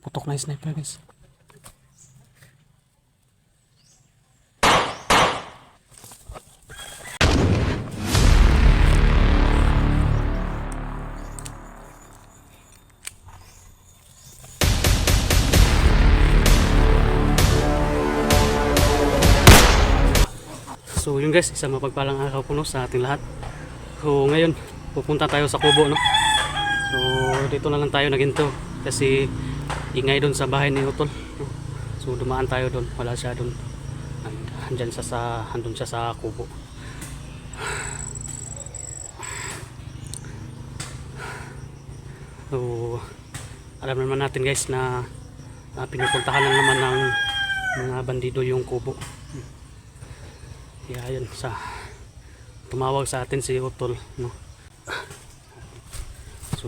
Putok na yung sniper guys. So yun guys, isang mapagpalang araw po no, sa ating lahat. So ngayon, pupunta tayo sa kubo no. So dito na lang tayo naginto kasi ingay doon sa bahay ni Utol no? So dumaan tayo doon, wala siya doon. Andyan andun siya sa kubo. So alam naman natin guys na pinupuntahan lang naman ng mga bandido yung kubo. Kaya yun, tumawag sa atin si Utol no? So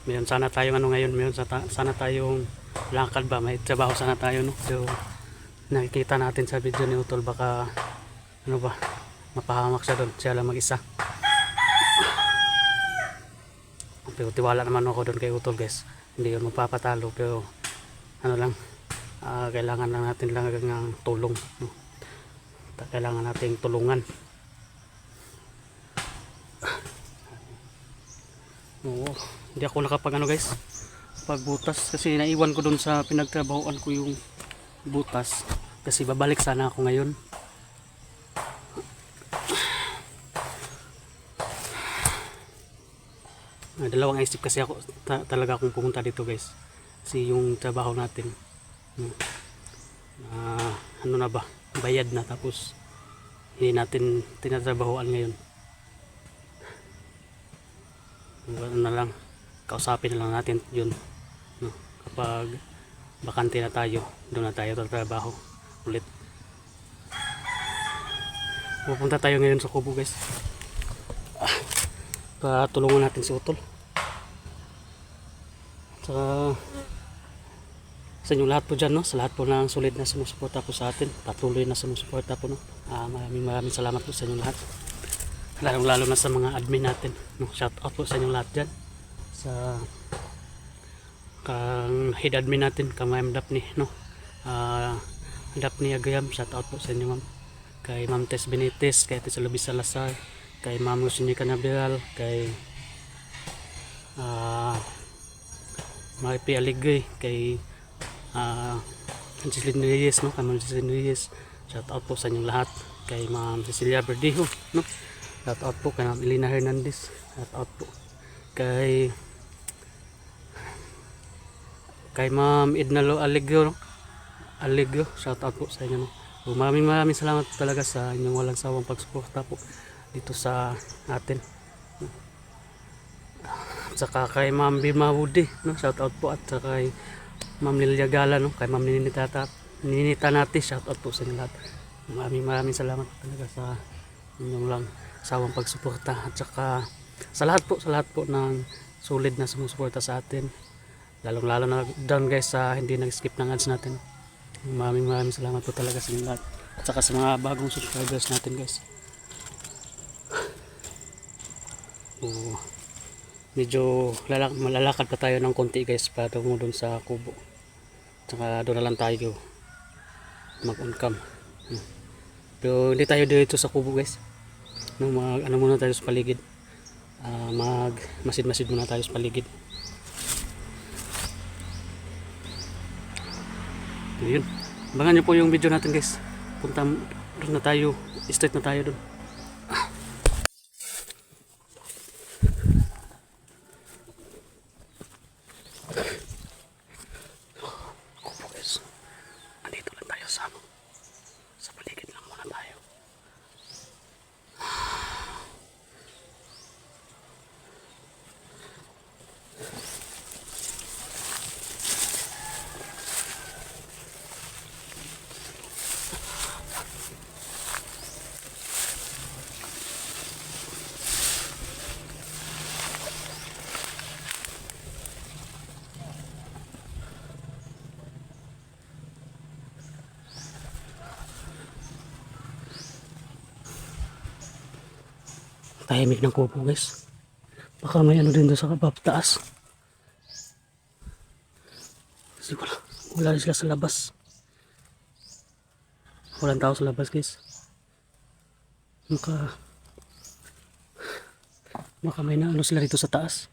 mayroon sana tayong ngayon, sana tayong lakad ba, may trabaho sana tayo no. So nakikita natin sa video ni Utol, baka mapahamak siya doon, siya lang mag-isa. Pero tiwala naman ako doon kay Utol guys, hindi yun magpapatalo. Pero kailangan lang natin ng tulong no? Kailangan nating tulungan. Oo, hindi ako nakapag guys, pagbutas kasi naiwan ko dun sa pinagtrabahoan ko yung butas kasi babalik sana ako ngayon. Dalawang isip kasi ako talaga akong pumunta dito guys, kasi yung trabaho natin na ba, bayad na, tapos hindi natin tinatrabahoan ngayon. Kausapin na lang natin yun no? Kapag bakante na tayo, doon na tayo tatrabaho ulit. Pupunta tayo ngayon sa kubo guys, patulungan natin si Utol. Sa inyong lahat po dyan no? Sa lahat po ng solid na sumusuporta po sa atin, patuloy na sumusuporta po no? Maraming salamat po sa inyong lahat, lalo na sa mga admin natin no? Shout out po sa inyong lahat dyan, sa kang head admin natin, kang Ma'am Daphne no? Daphne Agayam, shout out po sa inyo ma'am. Kay Ma'am Tess Benitez, kay Tess Luis Salazar, kay Ma'am Lucinia Canaveral, kay Maripi Aligre, kay Angeline Reyes no? Kay Ma'am Angeline Reyes, shout out po sa inyong lahat. Kay Ma'am Cecilia Verdejo no? Shout out po kay Ma'am Elena Hernandez, shout out po kay Ma'am Ednalo Alegro shout out po sa inyo no? So, maraming salamat po talaga sa inyong walang sawang pagsuporta po dito sa atin. At saka kay Ma'am Birma Woody no? Shout out po. At saka kay Ma'am Lilia Gala no? Kay Ma'am Ninita Nati, shout out po sa inyo lahat. Maraming salamat talaga sa inyong lang sawang pagsuporta. At saka sa lahat po ng solid na sumusuporta sa atin, lalong na down guys sa hindi nag-skip ng ads natin. Maraming salamat po talaga sa inyo lahat. At saka sa mga bagong subscribers natin guys. Medyo malalakad pa tayo ng konti guys para tungo dun sa kubo. At saka doon na lang tayo mag-on cam. Pero hindi tayo dito sa kubo guys no? Muna tayo sa paligid, masid muna tayo sa paligid. Yun, abangan nyo po yung video natin guys. Punta doon na tayo, straight na tayo doon. Kupo guys, andito lang tayo sa paligid lang muna tayo. Tahimik ng kubo guys, baka may din doon sa taas. Kasi wala sila sa labas. Walang tao sa labas guys. Baka may naano sila dito sa taas.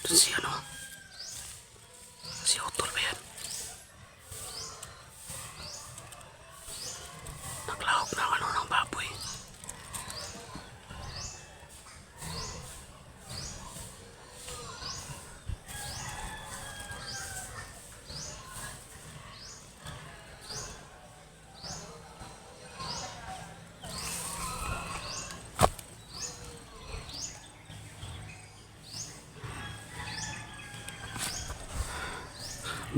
Si ano? Si Utol ba yan? Naglahok ng ano ng baboy.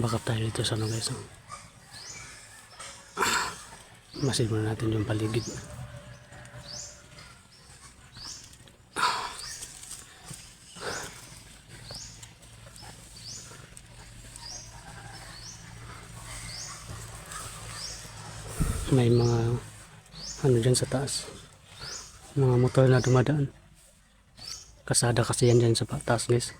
Baka tayo dito sa ano guys. Masin muna natin yung paligid. May mga ano dyan sa taas. Mga motor na dumadaan. Kasada kasi yan dyan sa taas guys.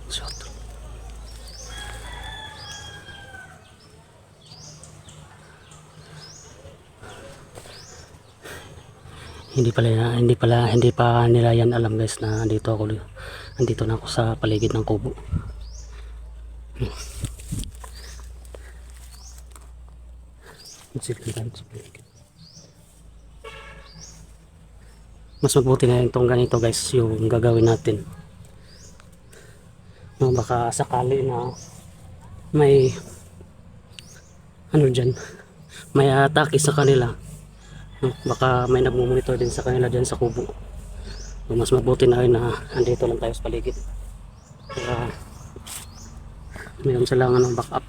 Shot. Hindi pa nila yan alam guys na andito na ako sa paligid ng kubo. Mas mabuti na itong ganito guys yung gagawin natin. No, baka sakali na may ano dyan, may atake sa kanila. Baka may nagmumonitor din sa kanila dyan sa kubo. So, mas mabuti na rin na andito lang tayo sa paligid para mayroon silang backup.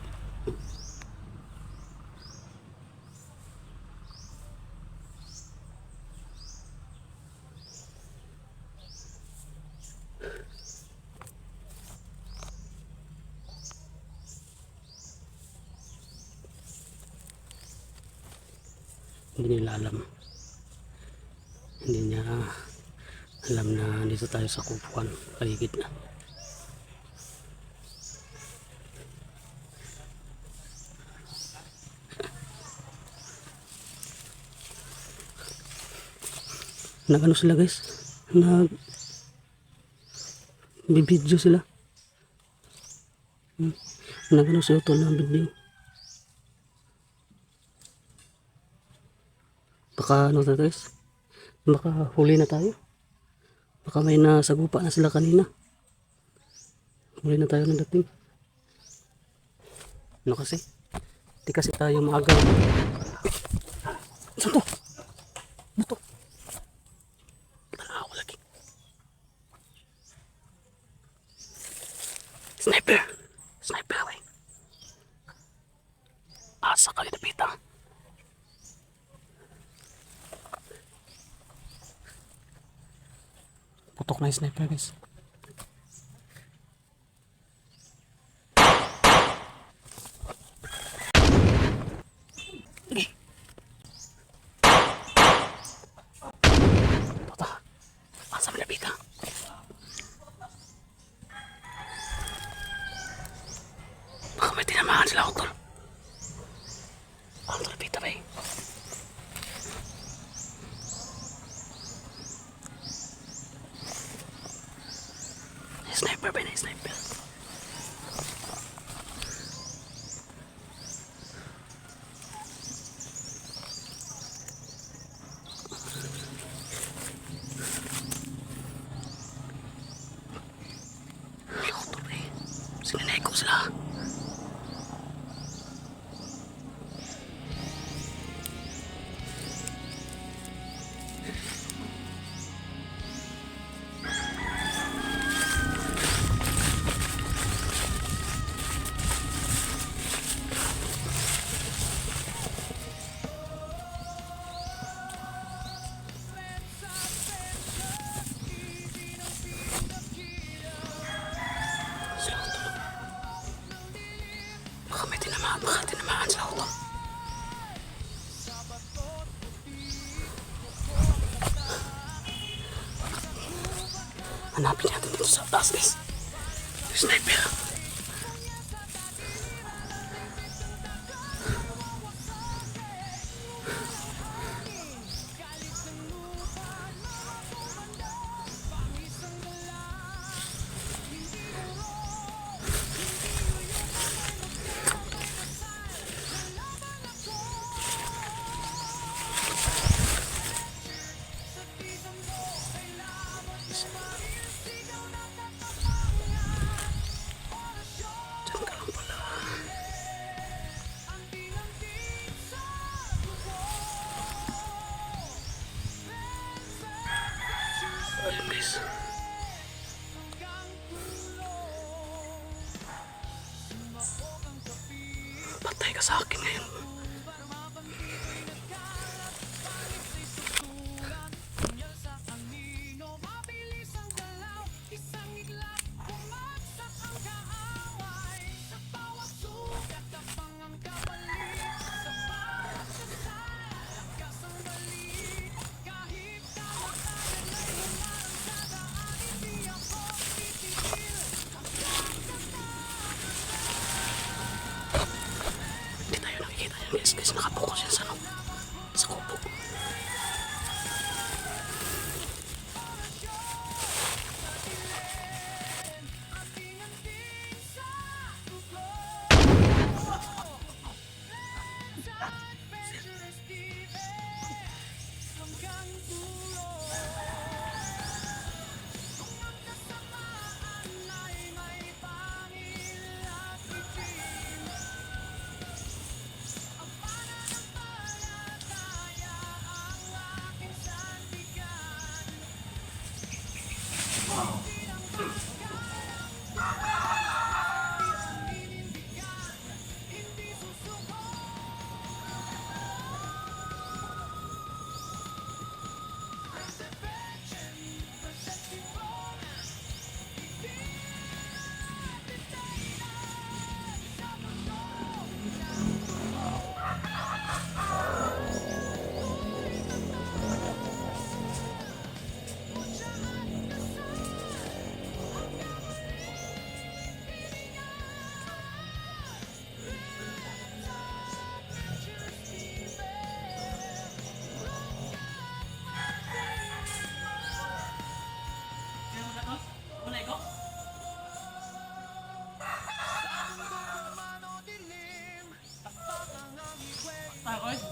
Hindi nila alam. Hindi niya alam na dito tayo sa kubuan, paligid na. Nag-ano sila guys? Bibidyo sila. Nag-ano sila ito na video. Baka ano tayo guys? Baka huli na tayo. Baka may nasagupa na sila kanina. Huli na tayo ng dating. Ano kasi? Di kasi tayo maaga. Saan to? Ano to? Tanaw lagi. Sniper! Sniper eh. Asa ka pinapita. Putok na yung sniper guys. Tota. Asa pinapita. Baka may tinamaan sila utol. Ang pinapita ba eh. Sniper ba na sniper? Sinanay ko sila. Baka tinamaan sa auto. Hanapin natin dito sa taas, guys. Sniper. Ayun guys. Patay ka sa akin ngayon. Guys, nakapokus yan sa ano, sa kubo.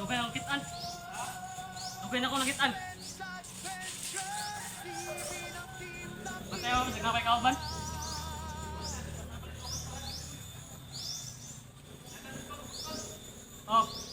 Dugay ako kitaan. Dugay na ako nakitaan. Matay ako, signapay ka ban? Oh.